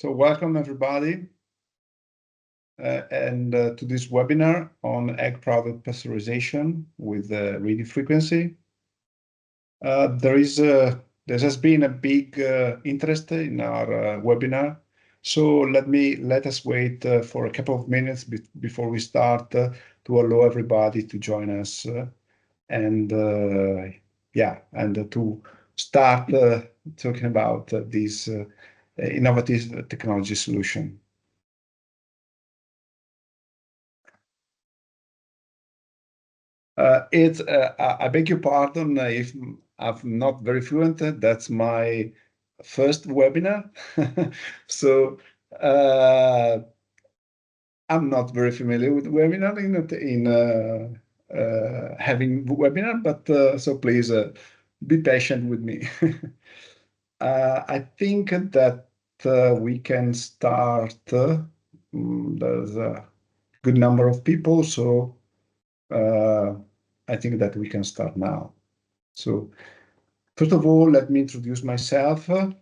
So welcome everybody to this webinar on egg product pasteurization with radio frequency. There has been a big interest in our webinar. So let us wait for a couple of minutes before we start to allow everybody to join us and to start talking about this innovative technology solution. I beg your pardon if I'm not very fluent. That's my first webinar. So I'm not very familiar with webinar in having webinar, but so please be patient with me. I think that we can start. There's a good number of people, so I think that we can start now. So first of all, let me introduce myself. My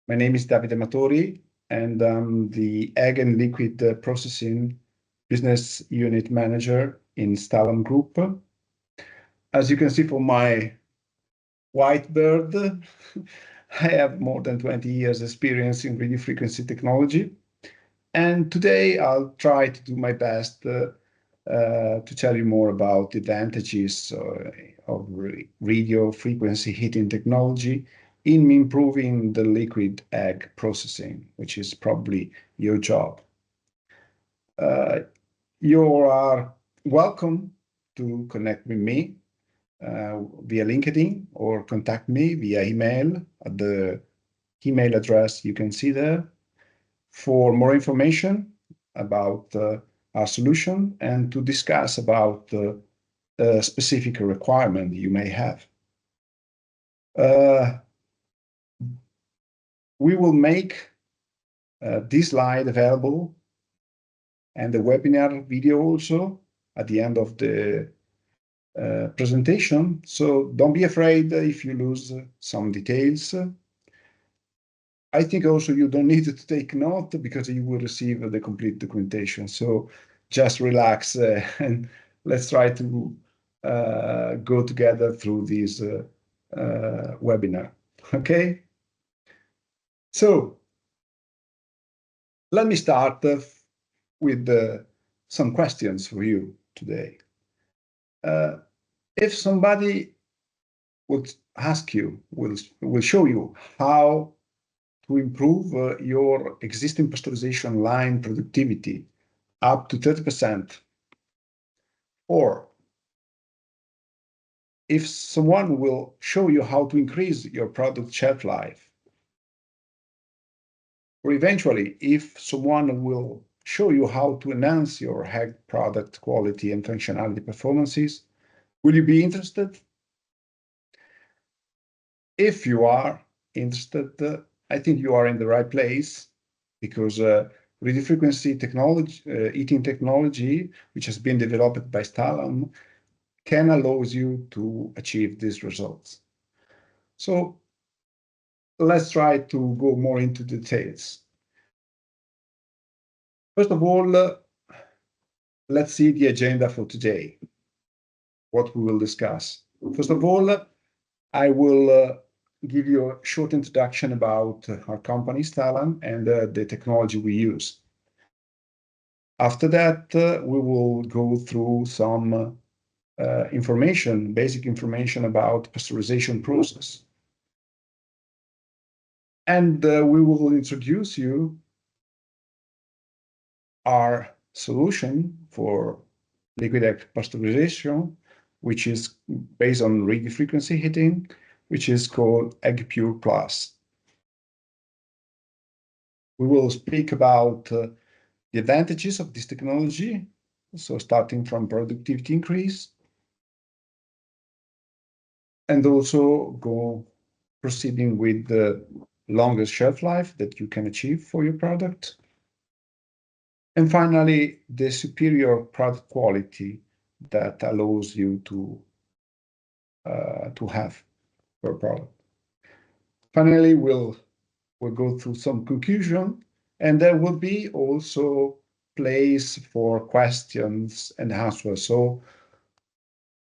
name is Davide Matori, and I'm the Egg and Liquid Processing Business Unit Manager in Stalam Group. As you can see from my white bird, I have more than 20 years experience in radio frequency technology. And today I'll try to do my best to tell you more about the advantages of radio frequency heating technology in improving the liquid egg processing, which is probably your job. You are welcome to connect with me via LinkedIn or contact me via email at the email address you can see there for more information about our solution and to discuss about a specific requirement you may have. We will make this slide available and the webinar video also at the end of the presentation. So don't be afraid if you lose some details. I think also you don't need to take note because you will receive the complete documentation. So just relax and let's try to go together through this webinar. Okay? So let me start with some questions for you today. If somebody would ask you, will show you how to improve your existing pasteurization line productivity up to 30%, or if someone will show you how to increase your product shelf life, or eventually if someone will show you how to enhance your egg product quality and functionality performances, will you be interested? If you are interested, I think you are in the right place because radio frequency technology, heating technology, which has been developed by Stalam, can allow you to achieve these results. So let's try to go more into details. First of all, let's see the agenda for today, what we will discuss. First of all, I will give you a short introduction about our company, Stalam, and the technology we use. After that, we will go through some basic information about pasteurization process. And we will introduce you our solution for liquid egg pasteurization, which is based on radio frequency heating, which is called Egg Pure Plus. We will speak about the advantages of this technology, so starting from productivity increase, and also proceeding with the longest shelf life that you can achieve for your product. And finally, the superior product quality that allows you to have per product. Finally, we'll We'll go through some conclusion, and there will be also place for questions and answers. So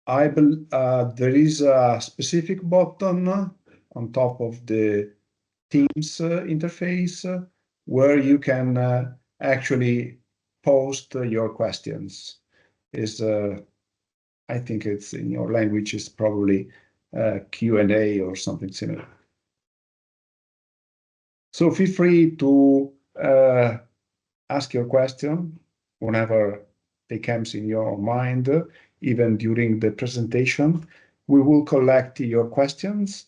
there is a specific button on top of the Teams interface where you can actually post your questions. I think it's in your language is probably Q&A or something similar. So feel free to ask your question whenever they comes in your mind, even during the presentation. We will collect your questions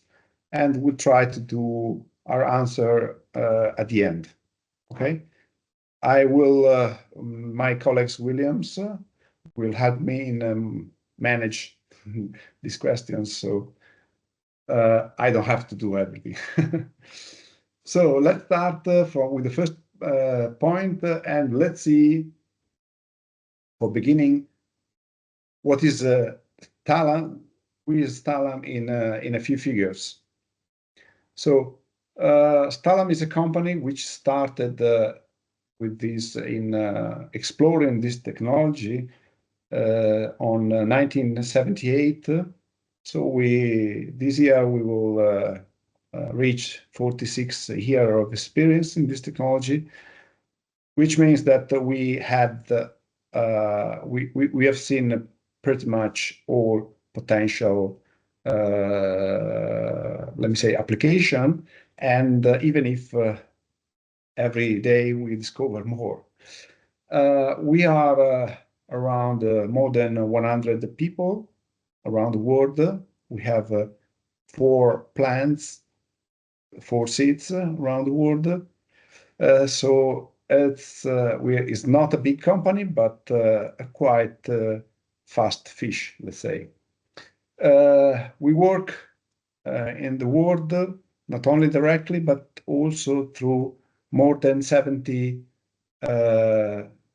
and we'll try to do our answer at the end. Okay. I will, my colleagues Williams will help me in manage these questions, so I don't have to do everything. So let's start with the first point, and let's see, for beginning, what is Stalam? Who is Stalam in a few figures? So Stalam is a company which started with this in exploring this technology on 1978. So this year we will reach 46 years of experience in this technology, which means that we have seen pretty much all potential, let me say, application, and even if every day we discover more. We are around more than 100 people around the world. We have 4 plants, 4 seats around the world. So it's not a big company, but a quite fast fish, let's say. We work in the world, not only directly, but also through more than 70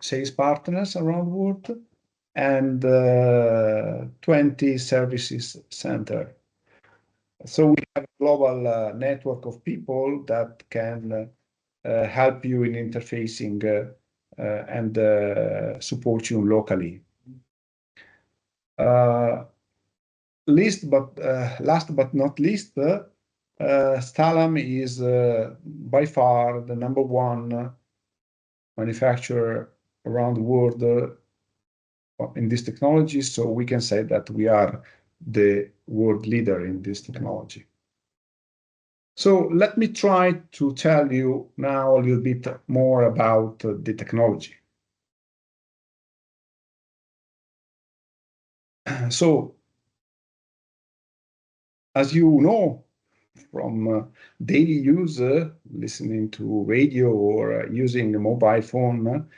sales partners around the world and 20 services center. So we have a global network of people that can help you in interfacing and support you locally. Last but not least, Stalam is by far the #1 manufacturer around the world in this technology. So we can say that we are the world leader in this technology. So let me try to tell you now a little bit more about the technology. So, as you know, from daily use, listening to radio or using a mobile phone,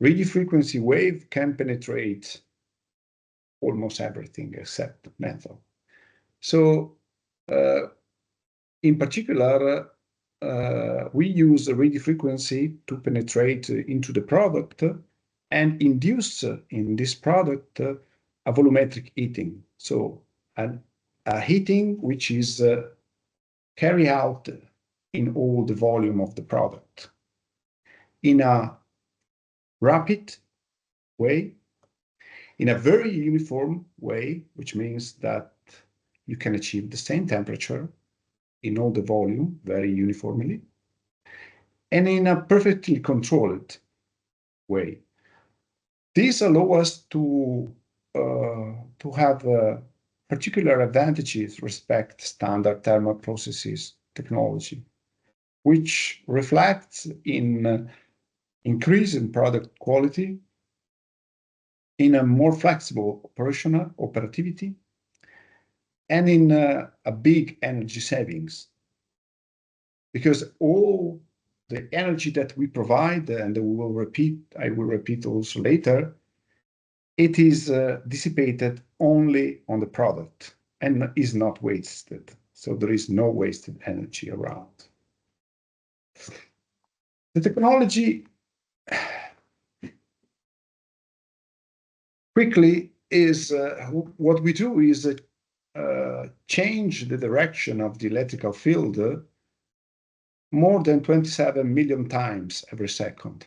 radio frequency wave can penetrate almost everything except metal. So, in particular, we use the radio frequency to penetrate into the product and induce in this product a volumetric heating. So a heating which is carried out in all the volume of the product in a rapid way, in a very uniform way, which means that you can achieve the same temperature in all the volume very uniformly, and in a perfectly controlled way. This allows us to have particular advantages respect standard thermal processes technology, which reflects in increase in product quality, in a more flexible operativity, and in a big energy savings. Because all the energy that we provide, and I will repeat also later, it is dissipated only on the product and is not wasted. So there is no wasted energy around. The technology quickly is what we do is change the direction of the electrical field more than 27 million times every second.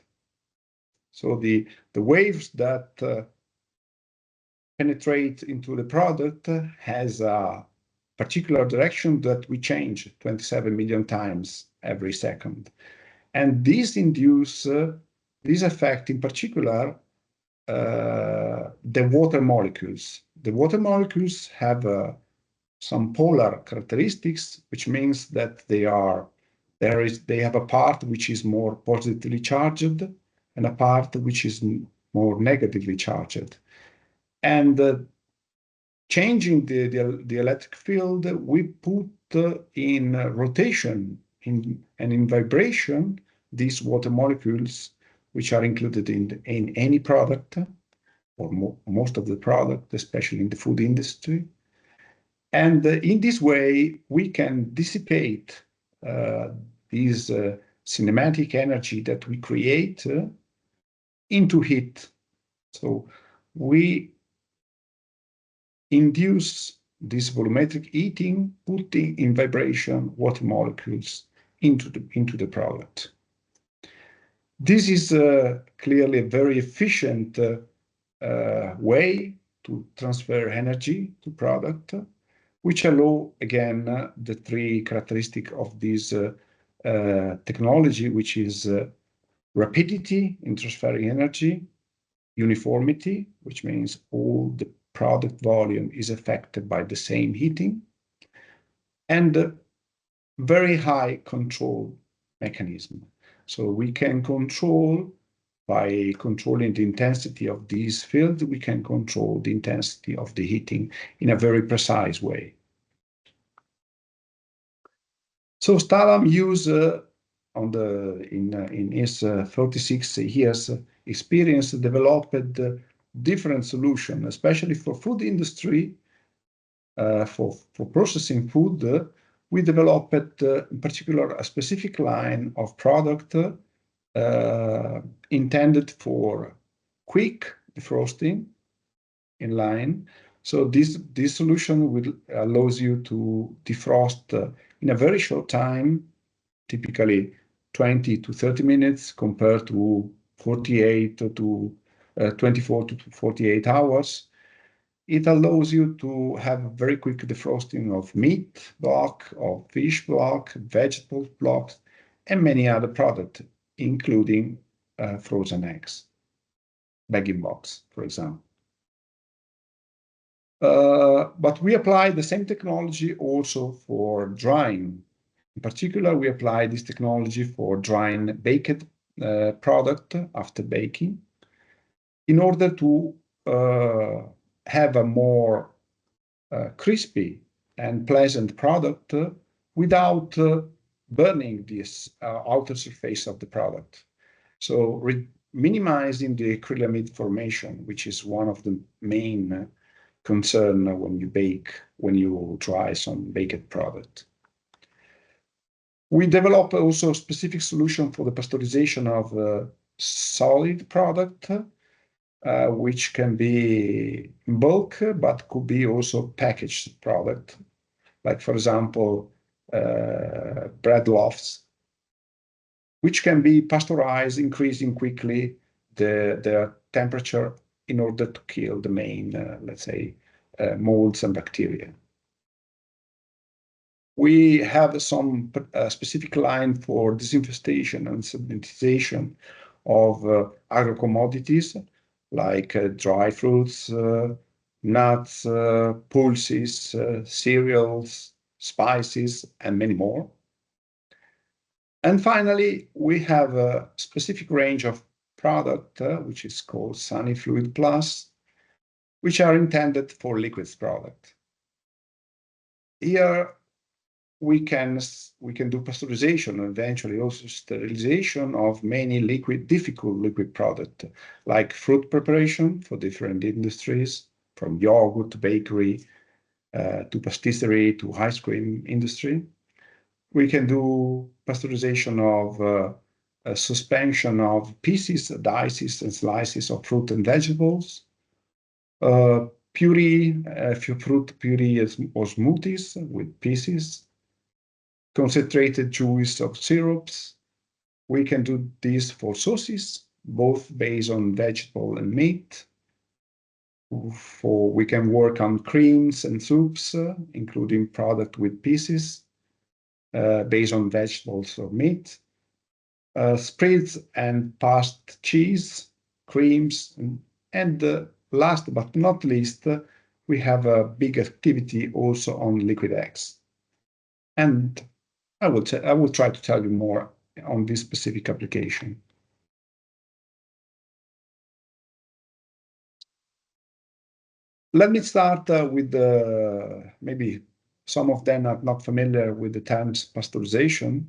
So the waves that penetrate into the product has a particular direction that we change 27 million times every second. And this induce this effect in particular the water molecules. The water molecules have some polar characteristics, which means that they have a part which is more positively charged and a part which is more negatively charged. And changing the electric field, we put in rotation and in vibration these water molecules, which are included in any product, or most of the product, especially in the food industry. And in this way, we can dissipate this cinematic energy that we create into heat. So we induce this volumetric heating, putting in vibration water molecules into the product. This is clearly a very efficient way to transfer energy to product, which allow, again, the three characteristics of this technology, which is rapidity in transferring energy, uniformity, which means all the product volume is affected by the same heating, and very high control mechanism. So we can control, by controlling the intensity of these fields, we can control the intensity of the heating in a very precise way. So Stalam used in his 36 years experience, developed different solutions, especially for food industry, for processing food. We developed in particular a specific line of product intended for quick defrosting in line. So this solution allows you to defrost in a very short time, typically 20 to 30 minutes compared to 48 to 24 to 48 hours. It allows you to have very quick defrosting of meat block, of fish block, vegetable blocks, and many other products, including frozen eggs, bag-in-box, for example. But we apply the same technology also for drying. In particular, we apply this technology for drying baked product after baking in order to have a more crispy and pleasant product without burning this outer surface of the product. So minimizing the acrylamide formation, which is one of the main concern when you dry some baked product. We develop also a specific solution for the pasteurization of solid product, which can be in bulk, but could be also packaged product, like, for example, bread loaves, which can be pasteurized, increasing quickly the temperature in order to kill the main, let's say, molds and bacteria. We have some specific line for disinfestation and sanitization of agro-commodities, like dry fruits, nuts, pulses, cereals, spices, and many more. And finally, we have a specific range of product, which is called Sunny Fluid Plus, which are intended for liquids product. Here we can do pasteurization and eventually also sterilization of many difficult liquid product, like fruit preparation for different industries, from yogurt to bakery to patisserie to ice cream industry. We can do pasteurization of suspension of pieces, dices, and slices of fruit and vegetables, puree, fruit puree or smoothies with pieces, concentrated juice of syrups. We can do this for sauces, both based on vegetable and meat. We can work on creams and soups, including product with pieces based on vegetables or meat. Spreads and passed cheese, creams, and last but not least, we have a big activity also on liquid eggs. And I will try to tell you more on this specific application. Let me start with maybe some of them are not familiar with the terms pasteurization.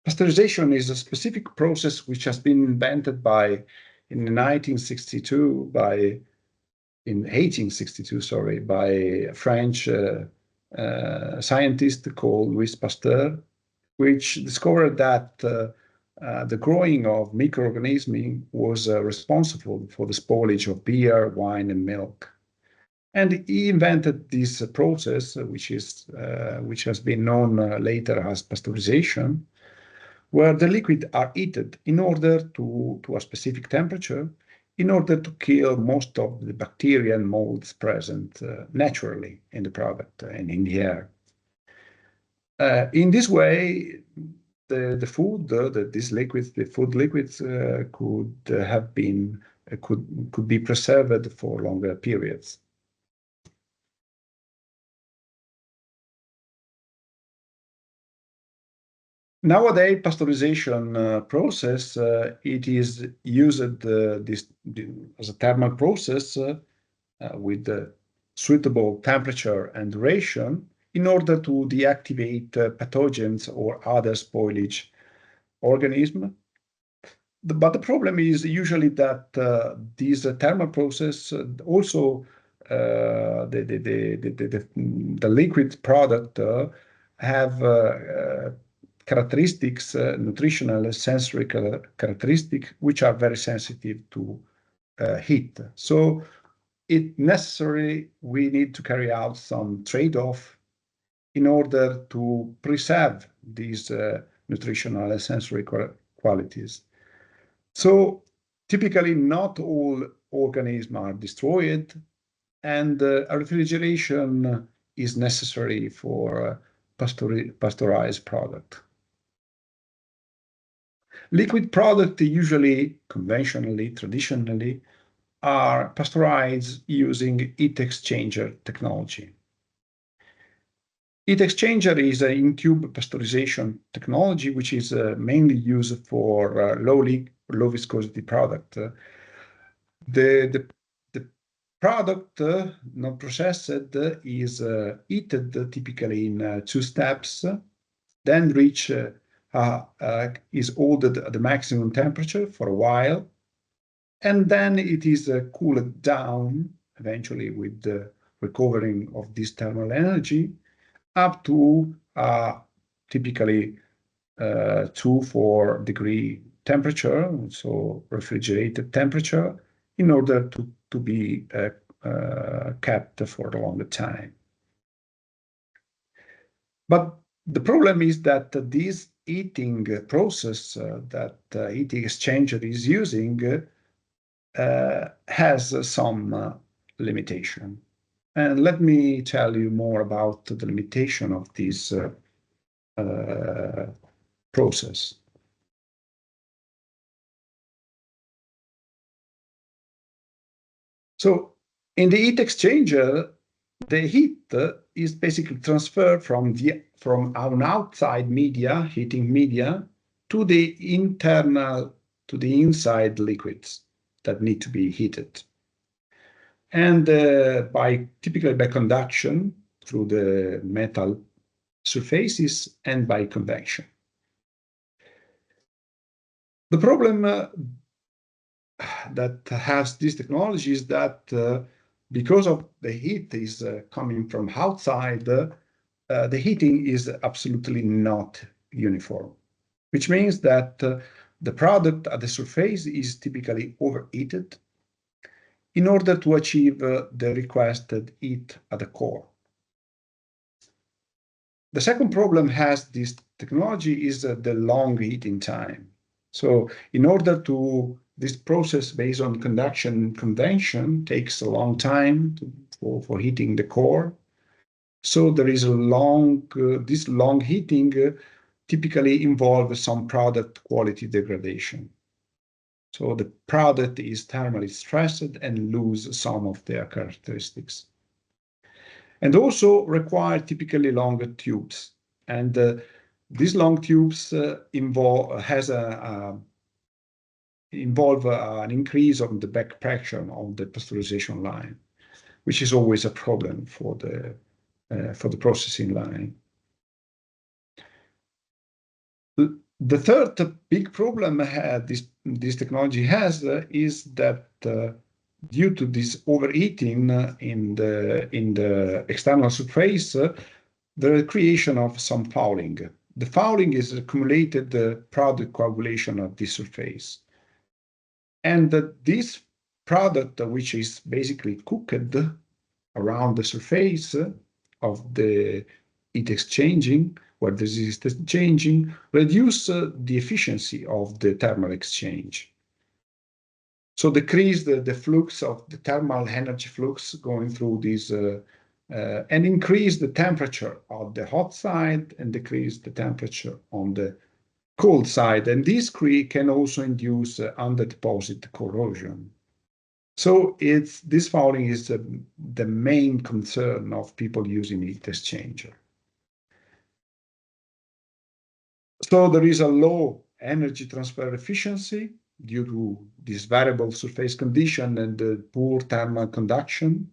Pasteurization is a specific process which has been invented in 1862, sorry, by a French scientist called Louis Pasteur, which discovered that the growing of microorganisms was responsible for the spoilage of beer, wine, and milk. And he invented this process, which has been known later as pasteurization, where the liquid are heated in order to a specific temperature, in order to kill most of the bacteria and molds present naturally in the product and in the air. In this way, the food, the food liquids could be preserved for longer periods. Nowadays, pasteurization process it is used as a thermal process with suitable temperature and duration in order to deactivate pathogens or other spoilage organisms. But the problem is usually that this thermal process also the liquid product have characteristics, nutritional and sensory characteristics, which are very sensitive to heat. So we need to carry out some trade-off in order to preserve these nutritional and sensory qualities. So typically not all organisms are destroyed, and refrigeration is necessary for pasteurized product. Liquid product usually, conventionally, traditionally, are pasteurized using heat exchanger technology. Heat exchanger is an in-tube pasteurization technology, which is mainly used for low viscosity product. The product not processed is heated typically in 2 steps, then is ordered at the maximum temperature for a while, and then it is cooled down eventually with the recovering of this thermal energy up to typically 2-4 degree temperature, so refrigerated temperature, in order to be kept for a longer time. But the problem is that this heating process that heat exchanger is using has some limitation. And let me tell you more about the limitation of this process. So in the heat exchanger, the heat is basically transferred from an outside media, heating media, to the inside liquids that need to be heated. And typically by conduction through the metal surfaces and by convection. The problem that has this technology is that because of the heat is coming from outside, the heating is absolutely not uniform, which means that the product at the surface is typically overheated in order to achieve the requested heat at the core. The second problem has this technology is the long heating time. So in order to, this process based on convection takes a long time for heating the core. So there is a this long heating typically involves some product quality degradation. So the product is thermally stressed and lose some of their characteristics. And also require typically longer tubes. And these long tubes involve an increase of the back pressure on the pasteurization line, which is always a problem for the processing line. The third big problem this technology has is that due to this overheating in the external surface, the creation of some fouling. The fouling is accumulated product coagulation of this surface. And this product, which is basically cooked around the surface of the heat exchanging, where this is changing, reduce the efficiency of the thermal exchange. So decrease the flux of the thermal energy flux going through this and increase the temperature of the hot side and decrease the temperature on the cold side. And this can also induce under-deposit corrosion. So this fouling is the main concern of people using heat exchanger. So there is a low energy transfer efficiency due to this variable surface condition and the poor thermal conduction.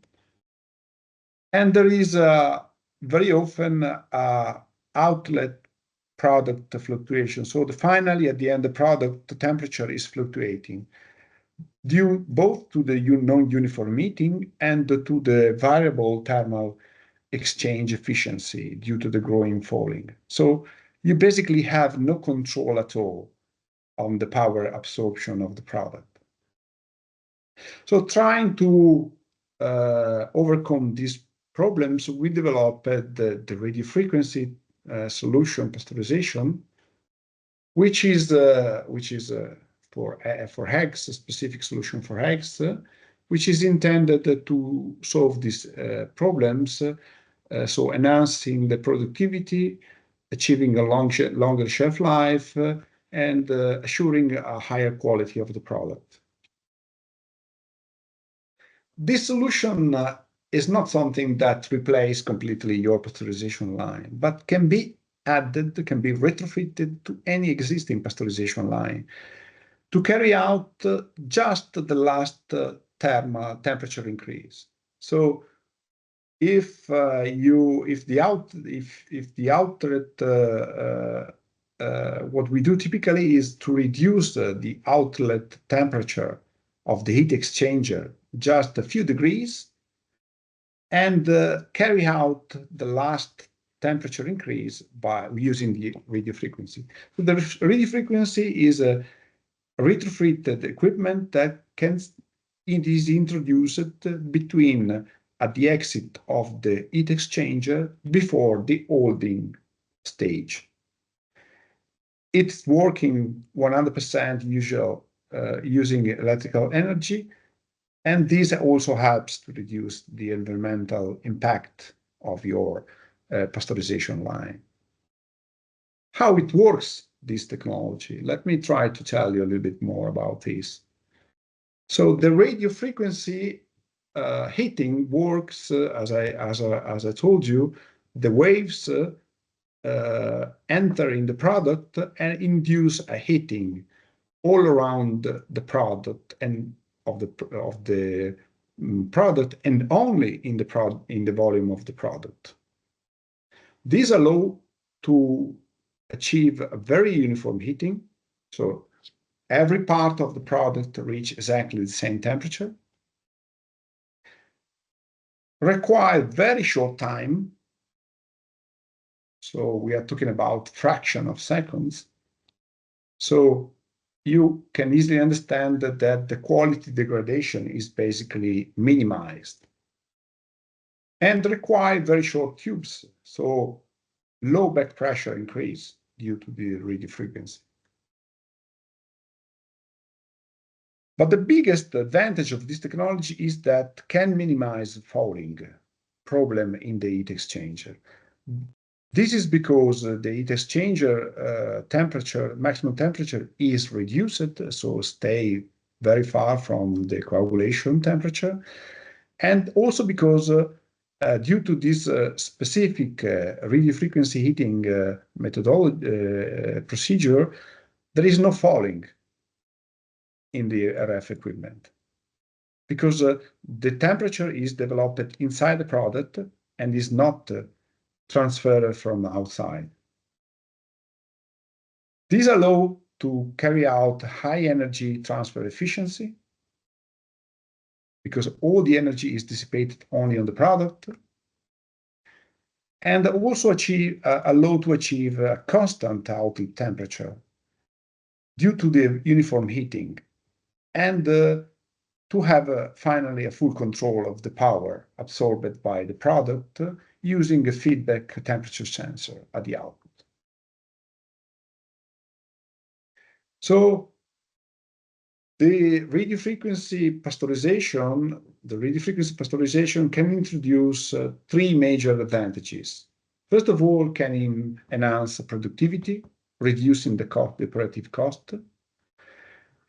And there is very often outlet product fluctuation. So finally, at the end, the product temperature is fluctuating due both to the non-uniform heating and to the variable thermal exchange efficiency due to the growing fouling. So you basically have no control at all on the power absorption of the product. So trying to overcome these problems, we developed the radio frequency solution pasteurization, which is for eggs, a specific solution for eggs, which is intended to solve these problems, so enhancing the productivity, achieving a longer shelf life, and assuring a higher quality of the product. This solution is not something that replaces completely your pasteurization line, but can be added, can be retrofitted to any existing pasteurization line to carry out just the last temperature increase. So if the outlet, what we do typically is to reduce the outlet temperature of the heat exchanger just a few degrees and carry out the last temperature increase by using the radio frequency. So the radio frequency is a retrofitted equipment that it is introduced between at the exit of the heat exchanger before the holding stage. It's working 100% using electrical energy, and this also helps to reduce the environmental impact of your pasteurization line. How it works, this technology, let me try to tell you a little bit more about this. So the radio frequency heating works as I told you. The waves enter in the product and induce a heating all around the product and of the product and only in the volume of the product. These allow to achieve a very uniform heating. So every part of the product reach exactly the same temperature. Require very short time. So we are talking about fraction of seconds. So you can easily understand that the quality degradation is basically minimized. And require very short tubes. So low back pressure increase due to the radio frequency. But the biggest advantage of this technology is that can minimize fouling problem in the heat exchanger. This is because the heat exchanger maximum temperature is reduced, so stay very far from the coagulation temperature. And also because due to this specific radio frequency heating methodology procedure, there is no fouling in the RF equipment, because the temperature is developed inside the product and is not transferred from outside. These allow to carry out high energy transfer efficiency, because all the energy is dissipated only on the product, and also allow to achieve a constant outlet temperature due to the uniform heating, and to have finally a full control of the power absorbed by the product using a feedback temperature sensor at the output. So the radio frequency pasteurization can introduce three major advantages. First of all, can enhance productivity, reducing the operative cost.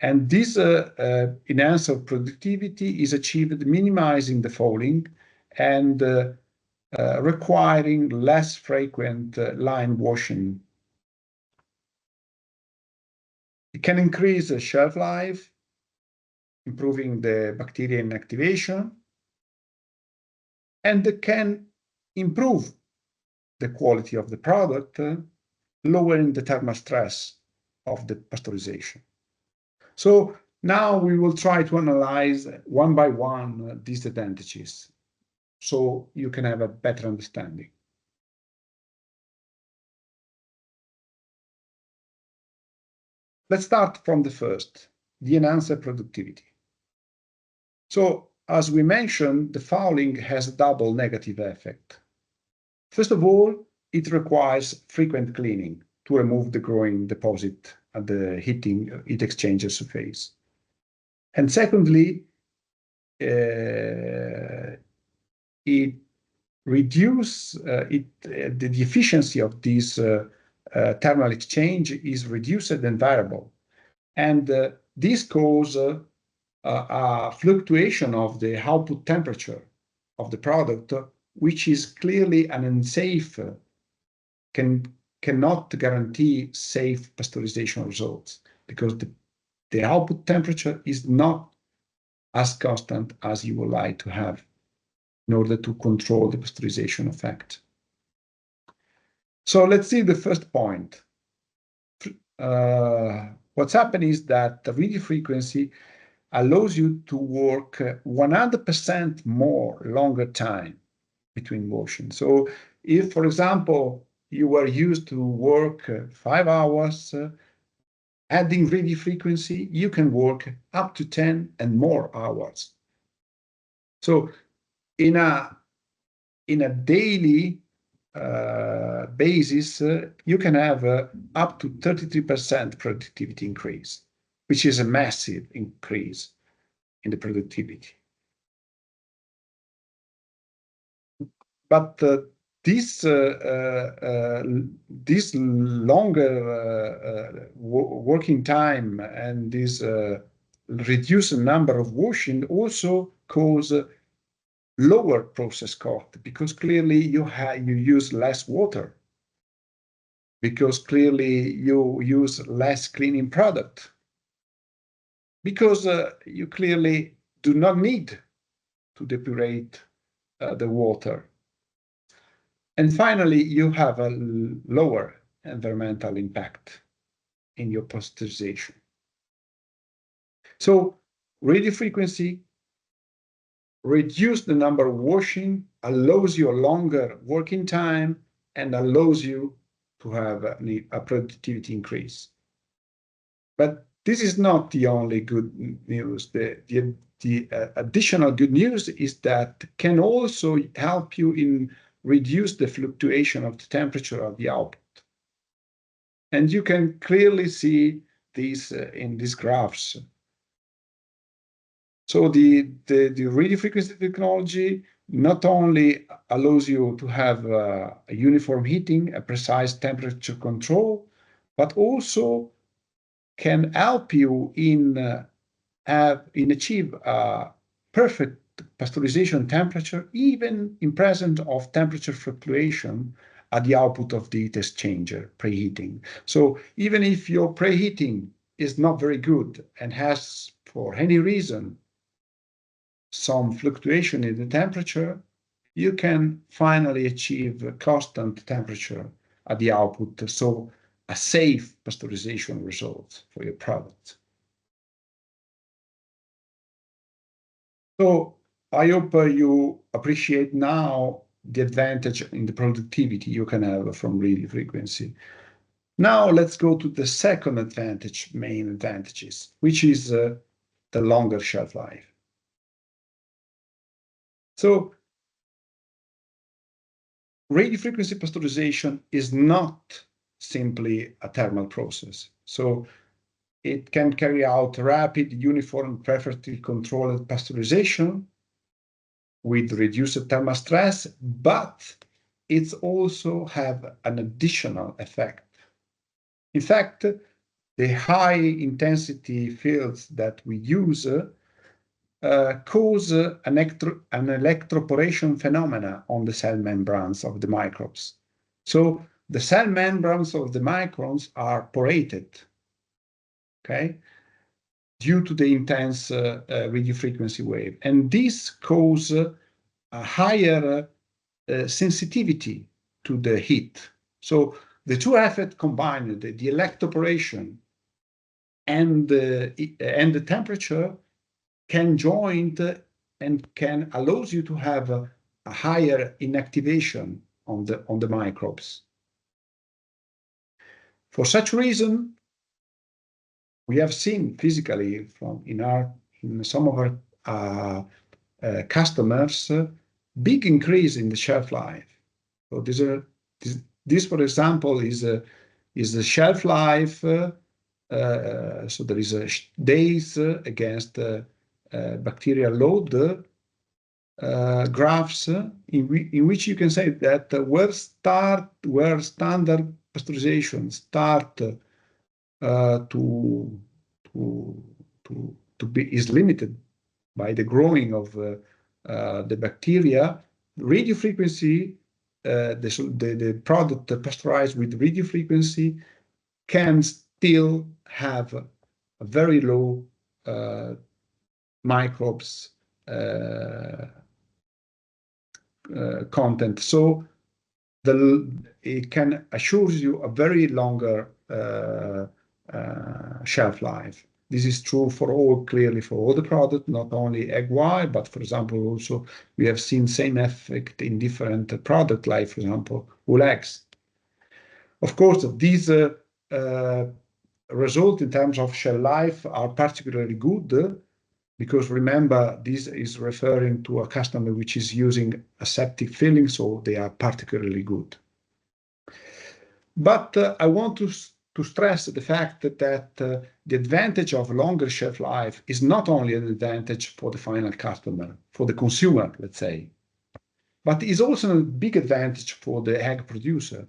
And this enhance of productivity is achieved minimizing the fouling and requiring less frequent line washing. It can increase the shelf life, improving the bacteria inactivation, and can improve the quality of the product, lowering the thermal stress of the pasteurization. So now we will try to analyze one by one these advantages, so you can have a better understanding. Let's start from the first, the enhanced productivity. So, as we mentioned, the fouling has a double negative effect. First of all, it requires frequent cleaning to remove the growing deposit at the heat exchanger surface. And secondly, it reduces the efficiency of this thermal exchange is reduced and variable. And this causes a fluctuation of the output temperature of the product, which is clearly an unsafe, cannot guarantee safe pasteurization results, because the output temperature is not as constant as you would like to have in order to control the pasteurization effect. So let's see the first point. What's happened is that the radio frequency allows you to work 100% more longer time between motion. So if, for example, you were used to work 5 hours, adding radio frequency, you can work up to 10 and more hours. So in a daily basis, you can have up to 33% productivity increase, which is a massive increase in the productivity. But this longer working time and this reduced number of washing also cause lower process cost, because clearly you use less water, because clearly you use less cleaning product, because you clearly do not need to depurate the water. And finally, you have a lower environmental impact in your pasteurization. So radio frequency reduce the number of washing, allows you a longer working time, and allows you to have a productivity increase. But this is not the only good news. The additional good news is that can also help you in reduce the fluctuation of the temperature of the output. And you can clearly see these in these graphs. So the radio frequency technology not only allows you to have a uniform heating, a precise temperature control, but also can help you in achieve a perfect pasteurization temperature, even in presence of temperature fluctuation at the output of the heat exchanger preheating. So even if your preheating is not very good and has, for any reason, some fluctuation in the temperature, you can finally achieve a constant temperature at the output, so a safe pasteurization result for your product. So I hope you appreciate now the advantage in the productivity you can have from radio frequency. Now let's go to the second advantage, main advantages, which is the longer shelf life. So radio frequency pasteurization is not simply a thermal process. So it can carry out rapid, uniform, perfectly controlled pasteurization with reduced thermal stress, but it also have an additional effect. In fact, the high intensity fields that we use cause an electroporation phenomena on the cell membranes of the microbes. So the cell membranes of the microns are porated, okay, due to the intense radio frequency wave. And this causes a higher sensitivity to the heat. So the two effects combined, the electroporation and the temperature, can join and can allows you to have a higher inactivation on the microbes. For such reason, we have seen physically in some of our customers big increase in the shelf life. So this for example, is the shelf life. So there is a days against bacterial load graphs in which you can say that where standard pasteurization start to be is limited by the growing of the bacteria, radio frequency, the product pasteurized with radio frequency can still have a very low microbes content. So it can assure you a very longer shelf life. This is true clearly for all the products, not only egg white, but for example, also we have seen same effect in different product, like for example, whole eggs. Of course, these results in terms of shelf life are particularly good because remember, this is referring to a customer which is using aseptic filling, so they are particularly good. But I want to stress the fact that the advantage of longer shelf life is not only an advantage for the final customer, for the consumer, let's say, but is also a big advantage for the egg producer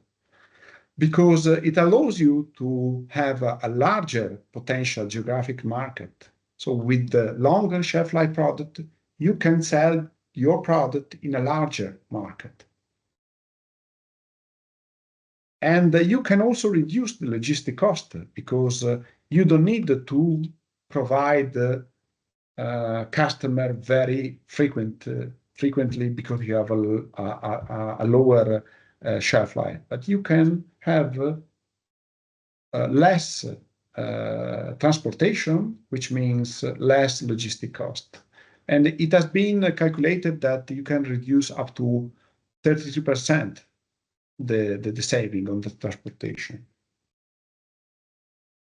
because it allows you to have a larger potential geographic market. So with the longer shelf life product, you can sell your product in a larger market. And you can also reduce the logistic cost because you don't need to provide customer very frequently because you have a lower shelf life. But you can have less transportation, which means less logistic cost. And it has been calculated that you can reduce up to 33% the saving on the transportation.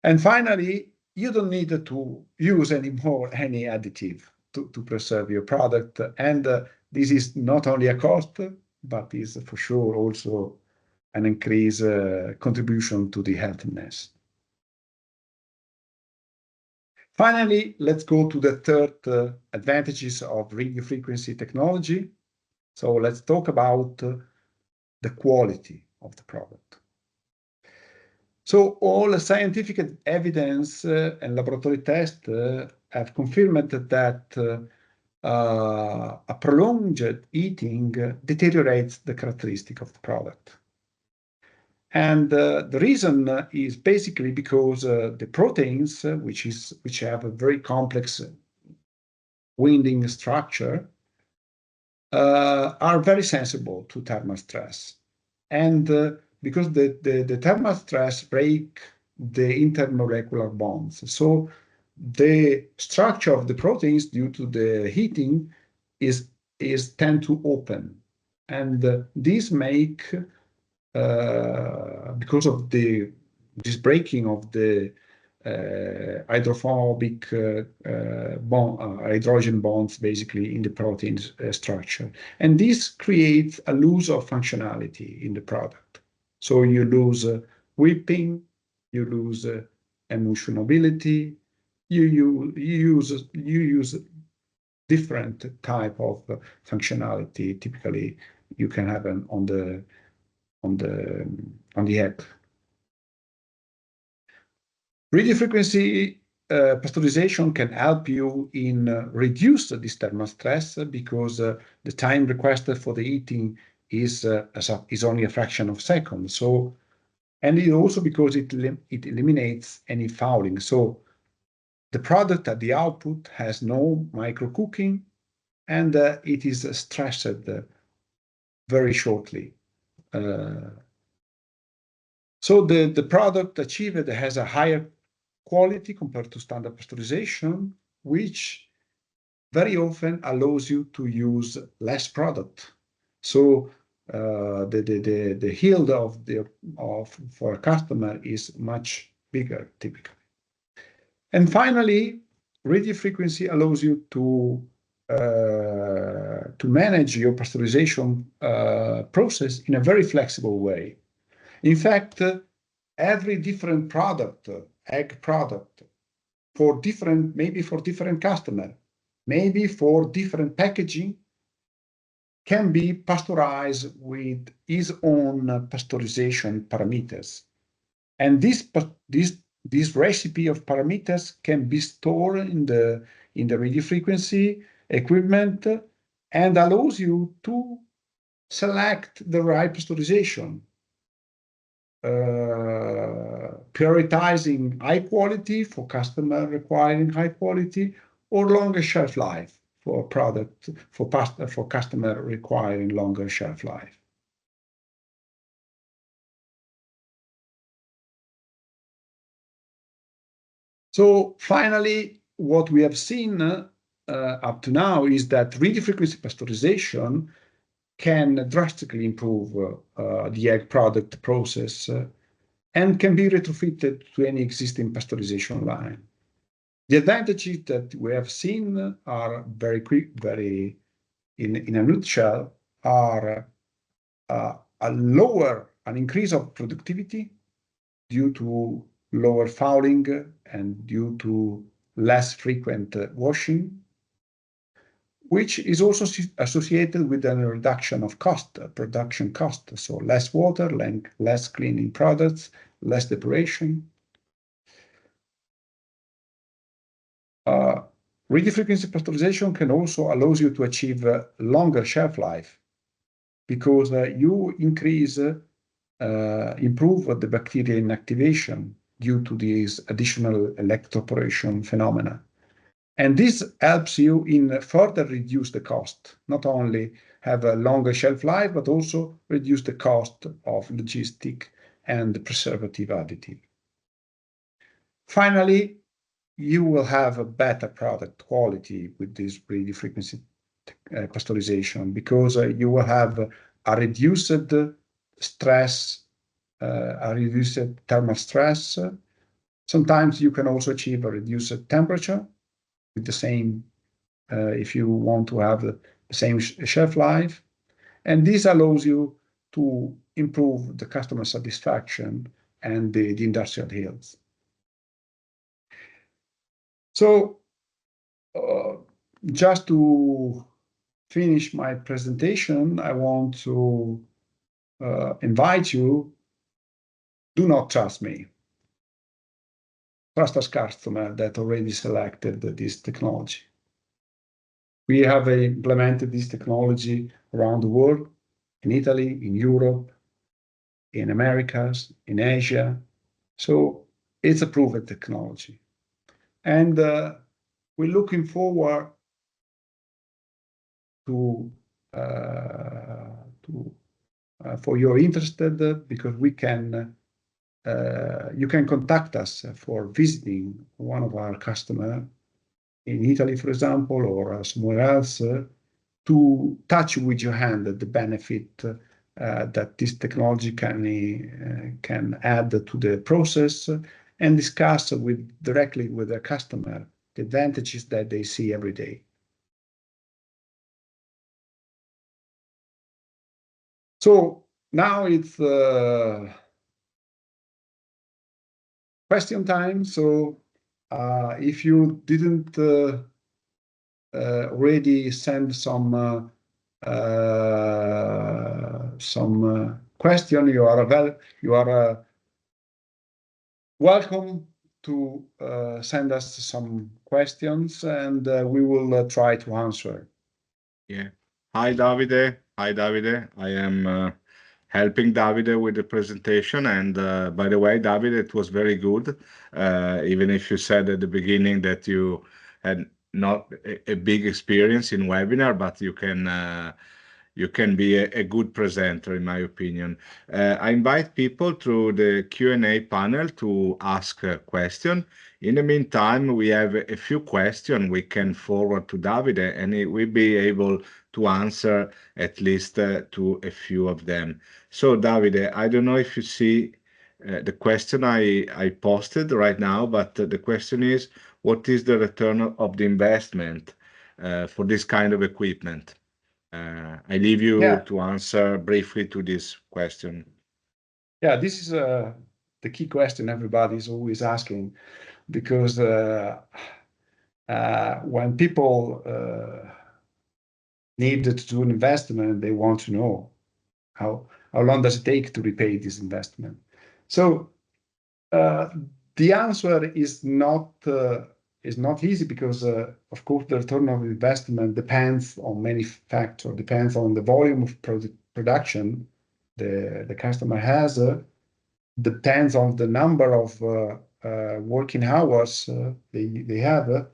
And finally, you don't need to use anymore any additive to preserve your product. And this is not only a cost, but is for sure also and increase contribution to the healthiness. Finally, let's go to the third advantages of radiofrequency technology. So let's talk about the quality of the product. So all scientific evidence and laboratory tests have confirmed that a prolonged heating deteriorates the characteristic of the product. And the reason is basically because the proteins, which have a very complex winding structure, are very sensible to thermal stress. And because the thermal stress break the intermolecular bonds. So the structure of the proteins due to the heating is tend to open. And these make, because of this breaking of the hydrophobic hydrogen bonds basically in the protein structure. And this creates a loss of functionality in the product. So you lose whipping, you lose emotionability, you use different type of functionality. Typically, you can have on the egg. Radiofrequency pasteurization can help you in reduce this thermal stress because the time requested for the heating is only a fraction of a second. So, and it also because it eliminates any fouling. So the product at the output has no micro cooking, and it is stressed very shortly. So the product achieved has a higher quality compared to standard pasteurization, which very often allows you to use less product. So the yield for a customer is much bigger typically. And finally, radio frequency allows you to manage your pasteurization process in a very flexible way. In fact, every different product, egg product, maybe for different customer, maybe for different packaging, can be pasteurized with its own pasteurization parameters. And this recipe of parameters can be stored in the radio frequency equipment and allows you to select the right pasteurization, prioritizing high quality for customer requiring high quality, or longer shelf life for product for customer requiring longer shelf life. So finally, what we have seen up to now is that radio frequency pasteurization can drastically improve the egg product process and can be retrofitted to any existing pasteurization line. The advantages that we have seen are very quick, in a nutshell, are an increase of productivity due to lower fouling and due to less frequent washing, which is also associated with a reduction of production cost. So less water, less cleaning products, less depuration. Radio frequency pasteurization can also allow you to achieve longer shelf life because you improve the bacterial inactivation due to these additional electroporation phenomena. And this helps you in further reduce the cost, not only have a longer shelf life, but also reduce the cost of logistic and preservative additive. Finally, you will have a better product quality with this radio frequency pasteurization because you will have a reduced stress, a reduced thermal stress. Sometimes you can also achieve a reduced temperature with the same, if you want to have the same shelf life. And this allows you to improve the customer satisfaction and the industrial yields. So just to finish my presentation, I want to invite you, do not trust me. Trust us customer that already selected this technology. We have implemented this technology around the world, in Italy, in Europe, in Americas, in Asia. So it's a proven technology. And we're looking forward to for your interested, because we can you can contact us for visiting one of our customer in Italy, for example, or somewhere else, to touch with your hand the benefit that this technology can add to the process, and discuss directly with the customer the advantages that they see every day. So now it's question time. So if you didn't already send some question, you are welcome to send us some questions, and we will try to answer. Yeah. Hi, Davide. Hi, Davide. I am helping Davide with the presentation. And by the way, Davide, it was very good. Even if you said at the beginning that you had not a big experience in webinar, but you can be a good presenter, in my opinion. I invite people through the Q&A panel to ask a question. In the meantime, we have a few questions we can forward to Davide, and he will be able to answer at least to a few of them. So, Davide, I don't know if you see the question I posted right now, but the question is, what is the return of the investment for this kind of equipment? I leave you to answer briefly to this question. Yeah, this is the key question everybody is always asking, because when people need to do an investment, they want to know how long does it take to repay this investment. So the answer is not easy, because of course the return of investment depends on many factors. Depends on the volume of production the customer has, depends on the number of working hours they have,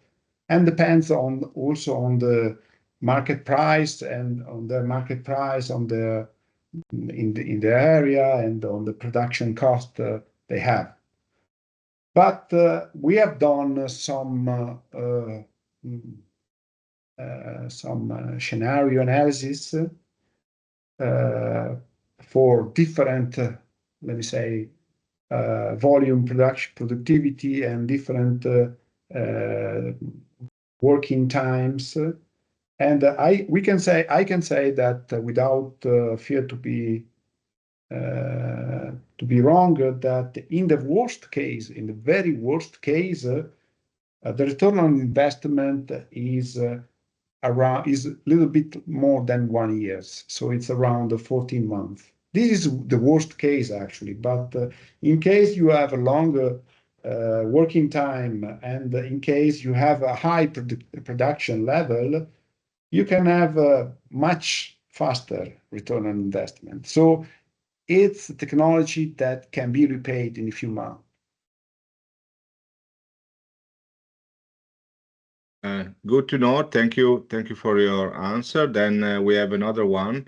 and depends also on the market price, and on the market price in the area, and on the production cost they have. But we have done some scenario analysis for different, let me say, volume productivity, and different working times. And I can say that without fear to be wrong, that in the worst case, in the very worst case, the return on investment is a little bit more than 1 year. So it's around 14 months. This is the worst case, actually. But in case you have a longer working time, and in case you have a high production level, you can have a much faster return on investment. So it's a technology that can be repaid in a few months. Good to know. Thank you. Thank you for your answer. Then we have another one,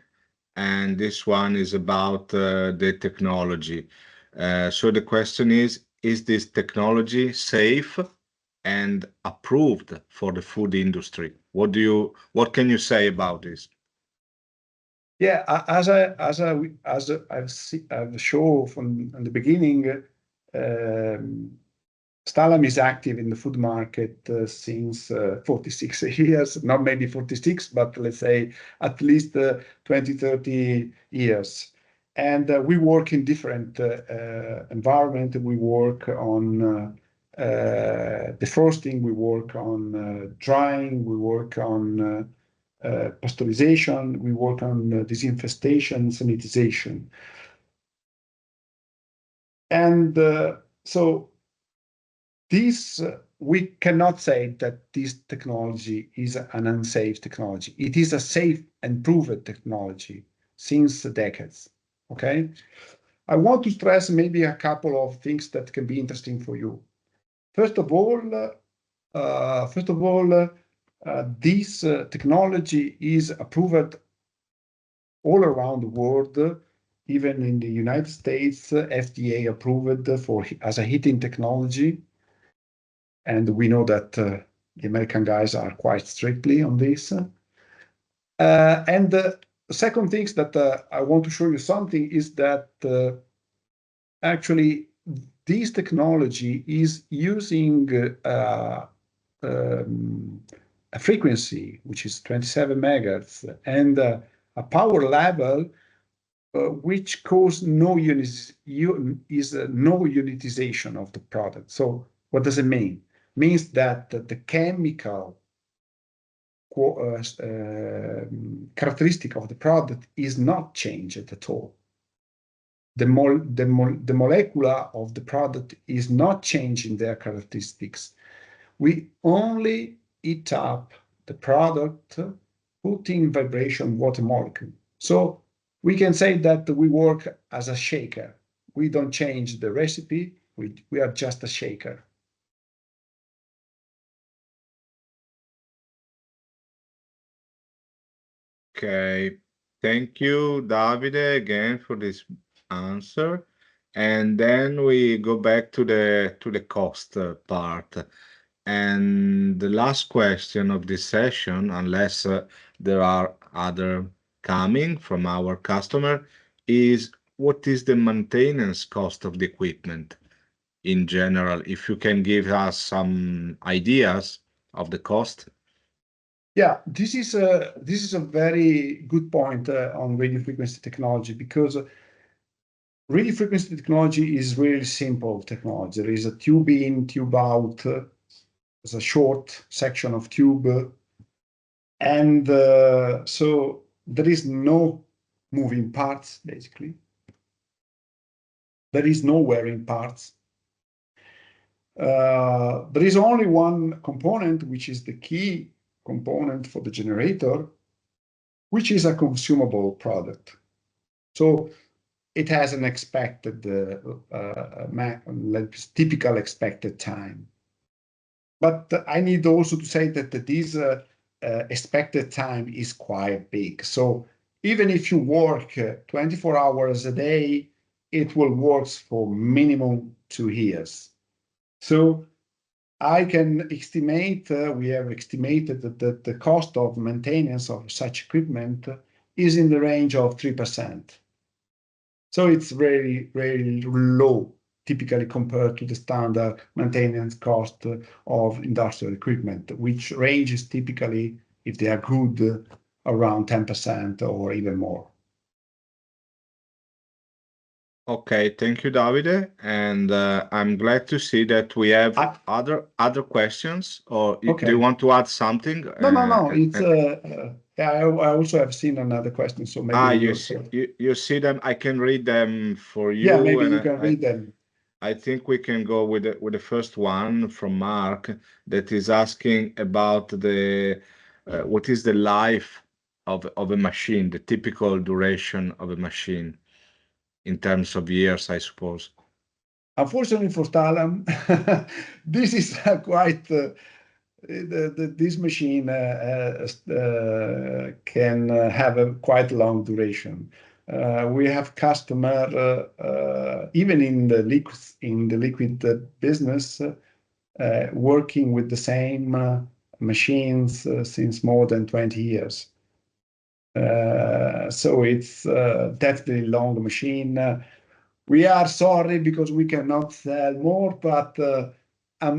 and this one is about the technology. So the question is this technology safe and approved for the food industry? What can you say about this? Yeah, as I've shown from the beginning, Stalam is active in the food market since 46 years, not maybe 46, but let's say at least 20, 30 years. And we work in different environment. We work on defrosting, we work on drying, we work on pasteurization, we work on disinfestation, sanitization. And so this, we cannot say that this technology is an unsafe technology. It is a safe and proven technology since decades, okay? I want to stress maybe a couple of things that can be interesting for you. First of all, this technology is approved all around the world, even in the United States, FDA approved as a heating technology. And we know that the American guys are quite strictly on this. And the second thing that I want to show you something is that actually this technology is using a frequency which is 27 megahertz and a power level which cause no unitization of the product. So what does it mean? Means that the chemical characteristic of the product is not changed at all. The molecular of the product is not changing their characteristics. We only heat up the product, putting vibration water molecule. So we can say that we work as a shaker. We don't change the recipe. We are just a shaker. Okay, thank you, Davide, again for this answer. And then we go back to the cost part. And the last question of this session, unless there are other coming from our customer, is what is the maintenance cost of the equipment in general? If you can give us some ideas of the cost. Yeah, this is a very good point on radio frequency technology, because radio frequency technology is really simple technology. There is a tube in, tube out. There's a short section of tube, and so there is no moving parts, basically. There is no wearing parts. There is only one component, which is the key component for the generator, which is a consumable product. So it has an expected, typical expected time. But I need also to say that this expected time is quite big. So even if you work 24 hours a day, it will work for minimum 2 years. So I can estimate, we have estimated that the cost of maintenance of such equipment is in the range of 3%. So it's very, very low, typically compared to the standard maintenance cost of industrial equipment, which ranges typically, if they are good, around 10% or even more. Okay, thank you, Davide. And I'm glad to see that we have other questions. Or Okay. do you want to add something? No. It's I also have seen another question, so maybe you see them. I can read them for you. Yeah, maybe and you can read them. I think we can go with the first one from Mark, that is asking about the what is the life of a machine, the typical duration of a machine in terms of years, I suppose. Unfortunately for Stalam, this is quite this machine can have a quite long duration. We have customer even in the liquid business working with the same machines since more than 20 years. So it's definitely long machine. We are sorry because we cannot sell more, but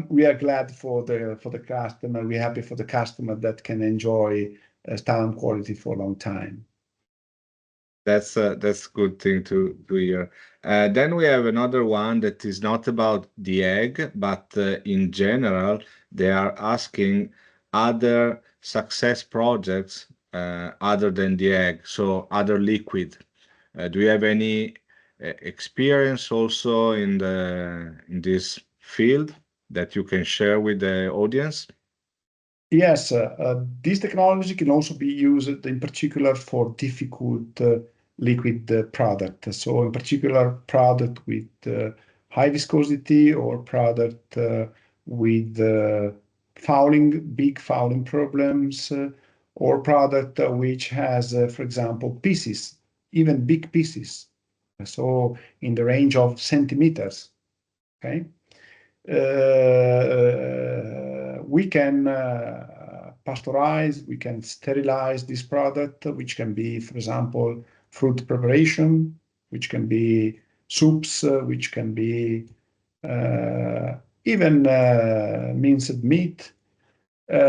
we are glad for the customer. We're happy for the customer that can enjoy Stalam quality for a long time. That's a good thing to hear. Then we have another one that is not about the egg, but in general, they are asking other success projects other than the egg, so other liquid. Do you have any experience also in this field that you can share with the audience? Yes, this technology can also be used in particular for difficult liquid product. So in particular, product with high viscosity or product with big fouling problems, or product which has, for example, pieces, even big pieces. So in the range of centimeters, okay? We can pasteurize, we can sterilize this product, which can be, for example, fruit preparation, which can be soups, which can be even minced meat.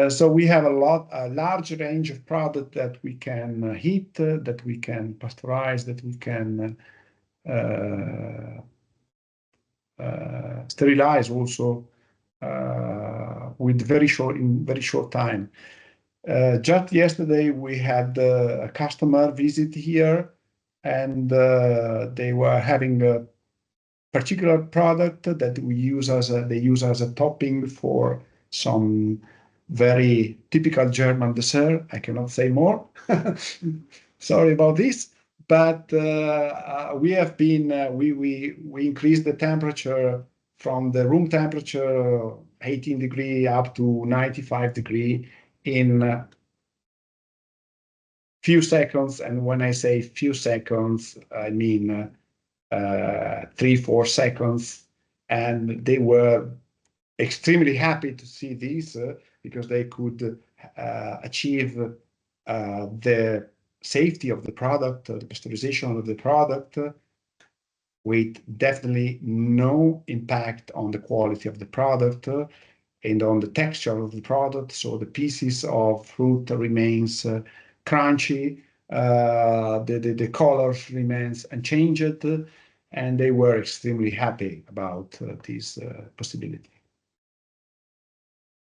So we have a large range of product that we can heat, that we can pasteurize, that we can sterilize also with very short time. Just yesterday, we had a customer visit here, and they were having a particular product that they use as a topping for some very typical German dessert. I cannot say more. Sorry about this. But we increased the temperature from the room temperature 18 degree up to 95 degree in few seconds. And when I say few seconds, I mean 3-4 seconds. And they were extremely happy to see this because they could achieve the safety of the product, the pasteurization of the product, with definitely no impact on the quality of the product and on the texture of the product. So the pieces of fruit remains crunchy, the color remains unchanged, and they were extremely happy about this possibility.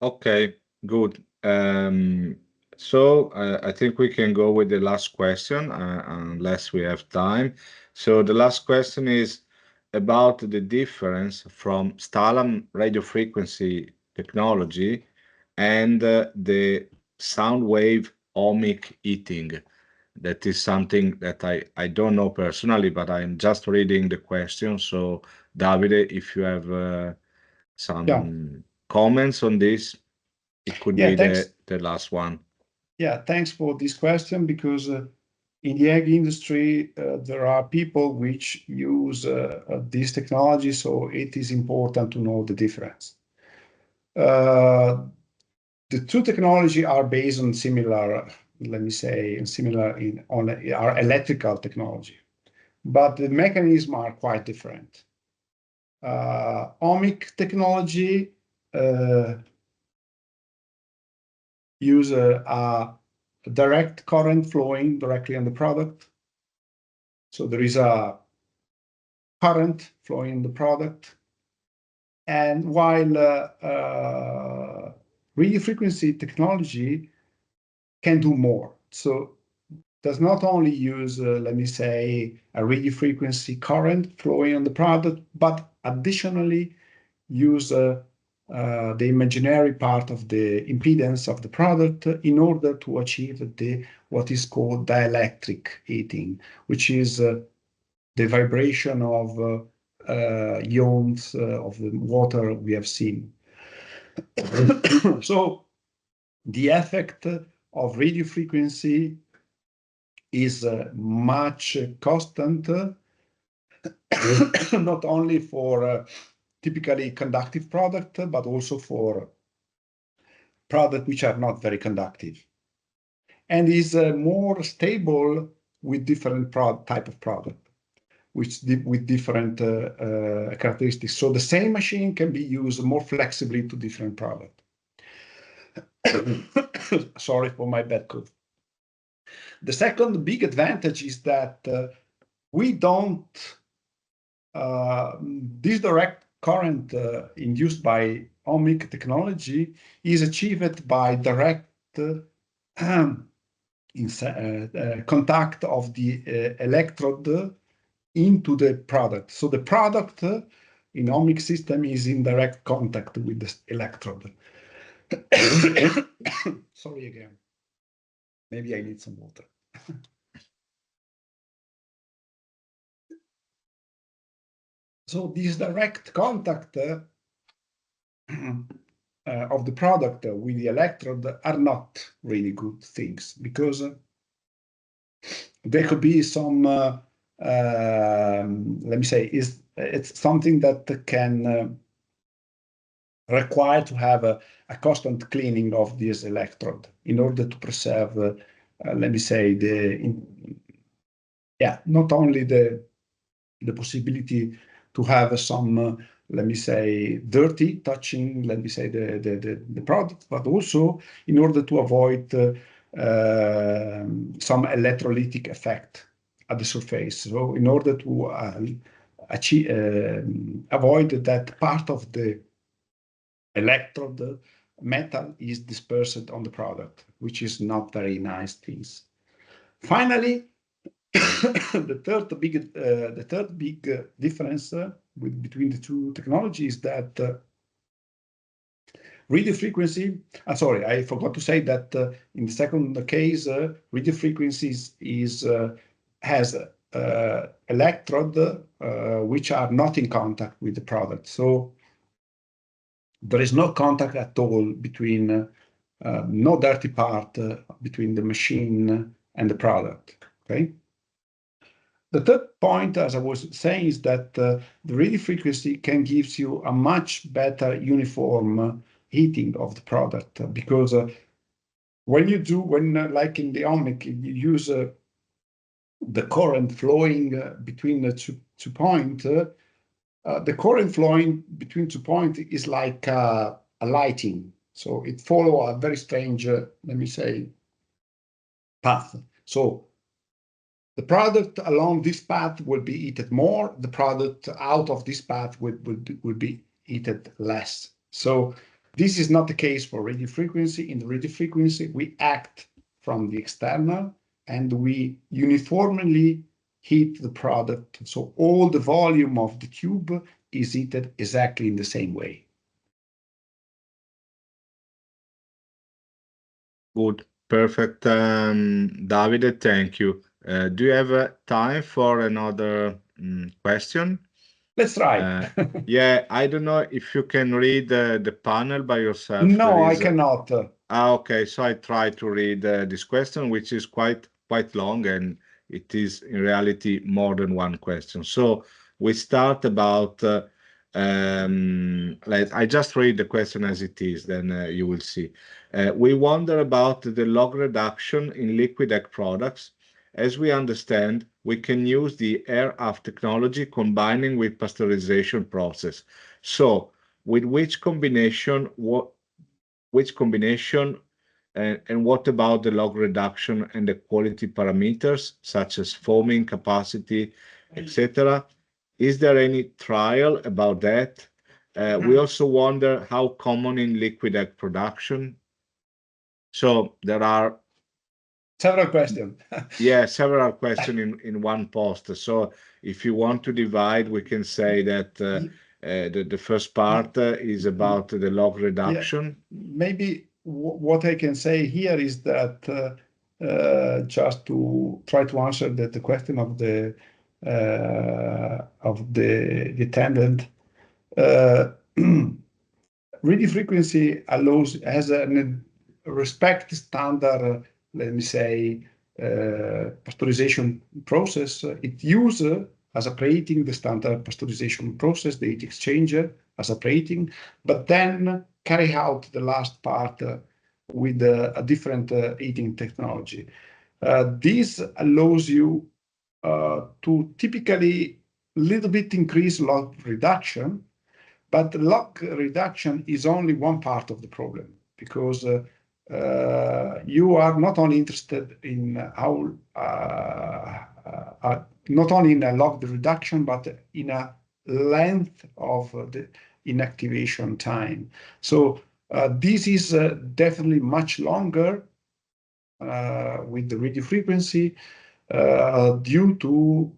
Okay, good. So I think we can go with the last question, unless we have time. So the last question is about the difference from Stalam radio frequency technology and the sound wave ohmic heating. That is something that I don't know personally, but I'm just reading the question. So Davide, if you have Yeah, some comments on this, it could yeah, be thanks. the last one. Yeah, thanks for this question, because in the egg industry, there are people which use this technology, so it is important to know the difference. The two technology are based on similar, let me say, are electrical technology, but the mechanism are quite different. Ohmic technology use a direct current flowing directly on the product. So there is a current flowing in the product. And while radio frequency technology can do more. So does not only use, let me say, a radio frequency current flowing on the product, but additionally use the imaginary part of the impedance of the product in order to achieve what is called dielectric heating, which is the vibration of ions of the water we have seen. So the effect of radio frequency is much constant, not only for typically conductive product, but also for products which are not very conductive, and is more stable with different type of product, with different characteristics. So the same machine can be used more flexibly to different products. Sorry for my bad cough. The second big advantage is that we don't, this direct current induced by ohmic technology is achieved by direct contact of the electrode into the product. So the product in ohmic system is in direct contact with the electrode. Sorry again. Maybe I need some water. So this direct contact of the product with the electrode are not really good things, because there could be some, let me say, it's something that can require to have a constant cleaning of this electrode in order to preserve, let me say, not only the possibility to have some, let me say, dirty touching, let me say, the product, but also in order to avoid some electrolytic effect at the surface. So in order to achieve, avoid that part of the electrode metal is dispersed on the product, which is not very nice things. Finally, the third big difference between the two technologies is that radio frequency. Sorry, I forgot to say that in the second case, radio frequencies has electrode which are not in contact with the product. So there is no contact at all between, no dirty part between the machine and the product. Okay. The third point, as I was saying, is that the radio frequency can give you a much better uniform heating of the product, because when like in the ohmic, you use the current flowing between the two points. The current flowing between 2 points is like a lighting, so it follows a very strange, let me say, path. So the product along this path will be heated more. The product out of this path will be heated less. So this is not the case for radio frequency. In the radio frequency, we act from the external and we uniformly heat the product. So all the volume of the tube is heated exactly in the same way. Good, perfect, Davide, thank you. Do you have time for another question? Let's try. Yeah, I don't know if you can read the panel by yourself. No, I cannot. Okay, so I try to read this question, which is quite long, and it is in reality more than one question. So we start about, I just read the question as it is, then you will see. We wonder about the log reduction in liquid egg products. As we understand, we can use the air-half technology combining with pasteurization process. So with which combination, and what about the log reduction and the quality parameters such as foaming capacity, etc.? Is there any trial about that? We also wonder how common in liquid egg production. So there are several questions. Yeah, several questions in one post. So if you want to divide, we can say that the first part is about the log reduction. Maybe what I can say here is that just to try to answer the question of the attendant, radio frequency has a respect standard, let me say, pasteurization process. It uses as a preheating the standard pasteurization process, the heat exchanger as a preheating, but then carry out the last part with a different heating technology. This allows you to typically little bit increase log reduction, but log reduction is only one part of the problem, because you are not only interested in how not only in a log reduction, but in a length of the inactivation time. So this is definitely much longer with the radio frequency due to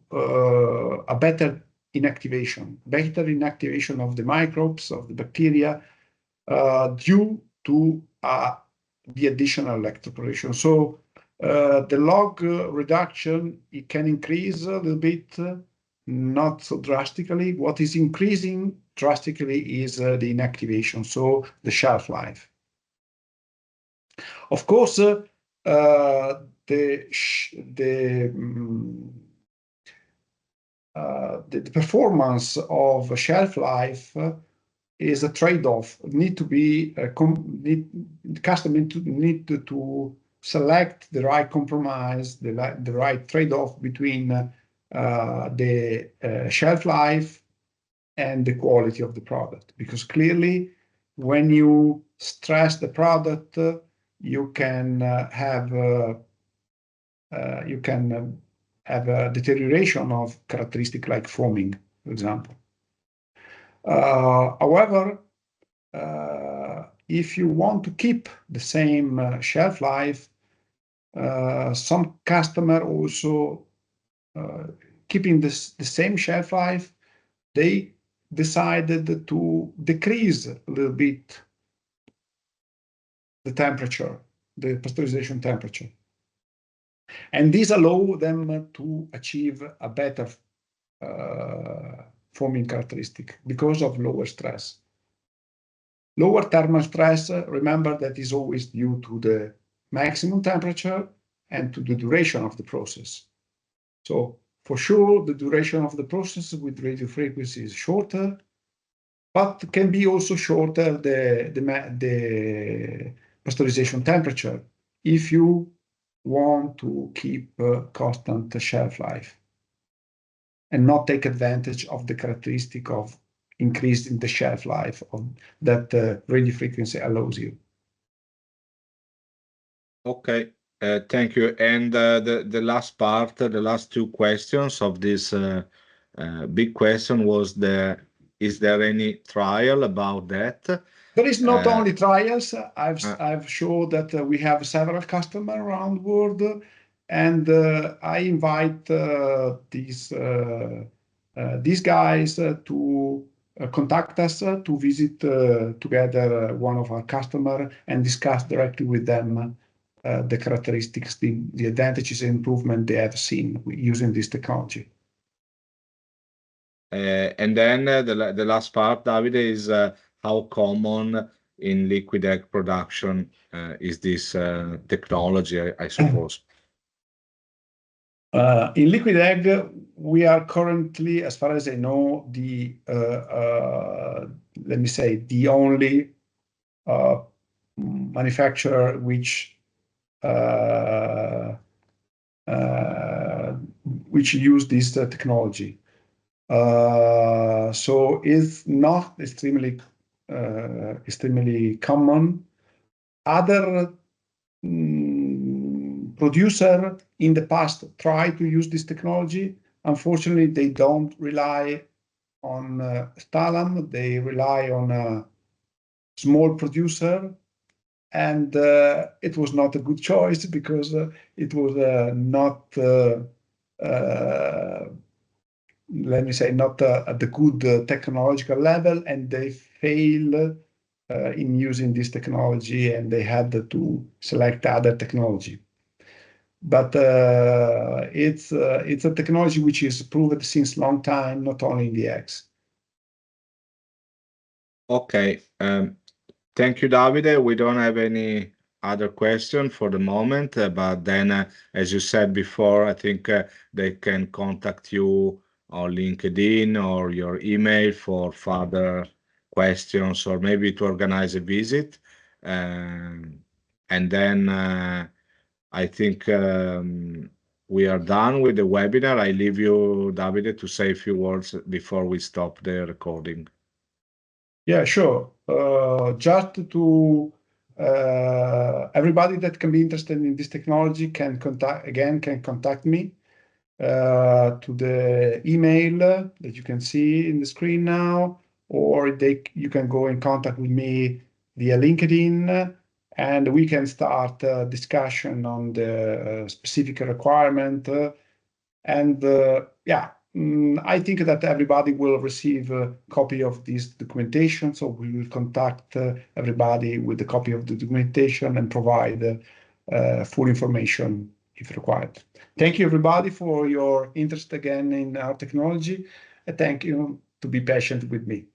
a better inactivation of the microbes, of the bacteria, due to the additional electroporation. So the log reduction, it can increase a little bit, not so drastically. What is increasing drastically is the inactivation, so the shelf life. Of course, the performance of shelf life is a trade-off. Need to be the customer need to select the right compromise, the right trade-off between the shelf life and the quality of the product. Because clearly, when you stress the product, you can have a deterioration of characteristic like foaming, for example. However, if you want to keep the same shelf life, some customer also keeping the same shelf life, they decided to decrease a little bit the temperature, the pasteurization temperature. And this allows them to achieve a better foaming characteristic because of lower stress. Lower thermal stress, remember that is always due to the maximum temperature and to the duration of the process. So for sure, the duration of the process with radio frequency is shorter, but can be also shorter the pasteurization temperature if you want to keep constant shelf life and not take advantage of the characteristic of increasing the shelf life of that radio frequency allows you. Okay, thank you. And the last part, the last two questions of this big question was is there any trial about that? There is not only trials. I've showed that we have several customers around the world, and I invite these guys to contact us to visit together one of our customers and discuss directly with them the characteristics, the advantages and improvement they have seen using this technology. And then the last part, Davide, is how common in liquid egg production is this technology, I suppose? In liquid egg, we are currently, as far as I know, let me say, the only manufacturer which use this technology. So it's not extremely common. Other producer in the past tried to use this technology. Unfortunately, they don't rely on Stalam. They rely on a small producer, and it was not a good choice because it was not, let me say, not at the good technological level, and they failed in using this technology, and they had to select other technology. But it's a technology which is proven since long time, not only in the eggs. Okay, thank you, Davide. We don't have any other question for the moment, but then, as you said before, I think they can contact you on LinkedIn or your email for further questions or maybe to organize a visit. And then I think we are done with the webinar. I leave you, Davide, to say a few words before we stop the recording. Yeah, sure. Just to Everybody that can be interested in this technology can contact me to the email that you can see in the screen now, or you can go in contact with me via LinkedIn, and we can start a discussion on the specific requirement. I think that everybody will receive a copy of this documentation, so we will contact everybody with a copy of the documentation and provide full information if required. Thank you, everybody, for your interest again in our technology, and thank you to be patient with me.